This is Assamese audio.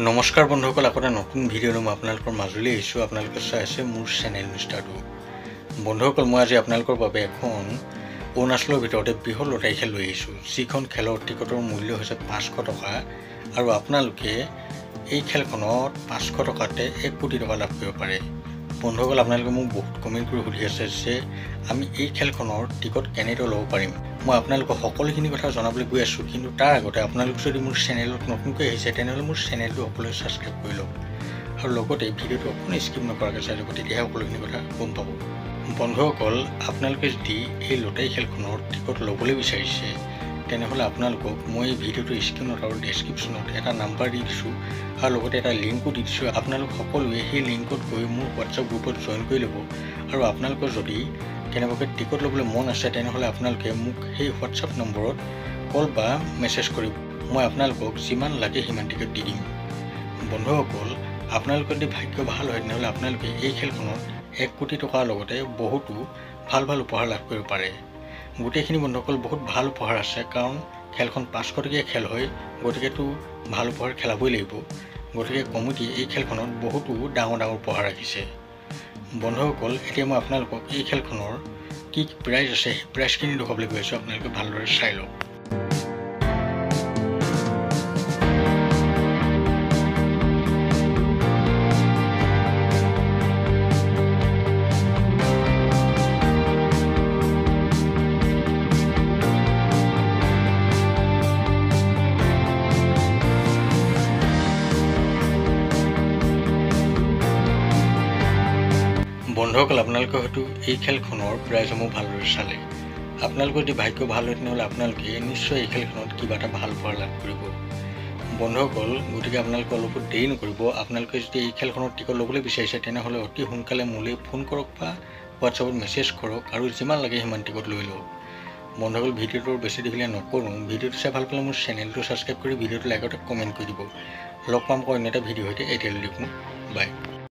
নমস্কাৰ বন্ধুসকল, আপোনাৰ নতুন ভিডিঅ'লৈ মই আপোনালোকৰ মাজলৈ আহিছোঁ। আপোনালোকে চাই আছে মোৰ চেনেল মিষ্টাৰটো। বন্ধুসকল, মই আজি আপোনালোকৰ বাবে এখন অৰুণাচলৰ ভিতৰতে বৃহৎ লটাৰী খেল লৈ আহিছোঁ, যিখন খেলৰ টিকটৰ মূল্য হৈছে 500 টকা। আৰু আপোনালোকে এই খেলখনত 500 টকাতে 1 কোটি টকা লাভ কৰিব পাৰে। বন্ধুসকল, আপোনালোকে মোক বহুত কমেণ্ট কৰি সুধি আছে যে আমি এই খেলখনৰ টিকট কেনেদৰে ল'ব পাৰিম। মই আপোনালোকক সকলোখিনি কথা জনাবলৈ গৈ আছোঁ, কিন্তু তাৰ আগতে আপোনালোক যদি মোৰ চেনেলত নতুনকৈ আহিছে তেনেহ'লে মোৰ চেনেলটো সকলোৱে ছাবস্ক্ৰাইব কৰি লওক আৰু লগতে ভিডিঅ'টো অকণো স্কিপ নকৰাকৈ চাই যাব, তেতিয়াহে সকলোখিনি কথা গম পাব। বন্ধুসকল, আপোনালোকে যদি এই লটাৰী খেলখনৰ টিকট ল'বলৈ বিচাৰিছে তেনেহ'লে আপোনালোকক মই এই ভিডিঅ'টোৰ স্ক্ৰীনত আৰু ডেছক্ৰিপশ্যনত এটা নাম্বাৰ দি দিছোঁ আৰু লগতে এটা লিংকো দি দিছোঁ। আপোনালোক সকলোৱে সেই লিংকত গৈ মোৰ হোৱাটছআপ গ্ৰুপত জইন কৰি ল'ব। আৰু আপোনালোকৰ যদি কেনেবাকৈ টিকট ল'বলৈ মন আছে তেনেহ'লে আপোনালোকে মোক সেই হোৱাটছআপ নম্বৰত কল বা মেছেজ কৰিব। মই আপোনালোকক যিমান লাগে সিমান টিকট দি দিম। বন্ধুসকল, আপোনালোকৰ যদি ভাগ্য ভাল হয় তেনেহ'লে আপোনালোকে এই খেলখনত 1 কোটি টকাৰ লগতে বহুতো ভাল ভাল উপহাৰ লাভ কৰিব পাৰে। গোটেইখিনি বন্ধুসকল বহুত ভাল উপহাৰ আছে, কাৰণ খেলখন 500 টকীয়া খেল হয়, গতিকেতো ভাল উপহাৰ খেলাবই লাগিব। গতিকে কমিটিয়ে এই খেলখনত বহুতো ডাঙৰ ডাঙৰ উপহাৰ ৰাখিছে। বন্ধুসকল, এতিয়া মই আপোনালোকক এই খেলখনৰ কি প্ৰাইজ আছে সেই প্ৰাইজখিনি দেখুৱাবলৈ গৈ আছোঁ। আপোনালোকে ভালদৰে চাই লওক। বন্ধুসকল, আপোনালোকে হয়তো এই খেলখনৰ প্ৰাইজসমূহ ভালদৰে চালে। আপোনালোকৰ যদি ভাগ্য ভাল হয় তেনেহ'লে আপোনালোকে নিশ্চয় এই খেলখনত কিবা এটা ভাল উপহাৰ লাভ কৰিব। বন্ধুসকল, গতিকে আপোনালোকে অলপো দেৰি নকৰিব। আপোনালোকে যদি এই খেলখনৰ টিকট ল'বলৈ বিচাৰিছে তেনেহ'লে অতি সোনকালে মোলৈ ফোন কৰক বা হোৱাটছআপত মেছেজ কৰক আৰু যিমান লাগে সিমান টিকট লৈ লওক। বন্ধুসকল, ভিডিঅ'টো বেছি দীঘলীয়া নকৰোঁ। ভিডিঅ'টো চাই ভাল পালে মোৰ চেনেলটো ছাবস্ক্ৰাইব কৰি ভিডিঅ'টো লাইকত কমেণ্ট কৰি দিব। লগ পাম আকৌ অন্য এটা ভিডিঅ' সৈতে। এতিয়ালৈ দেখোঁ, বাই।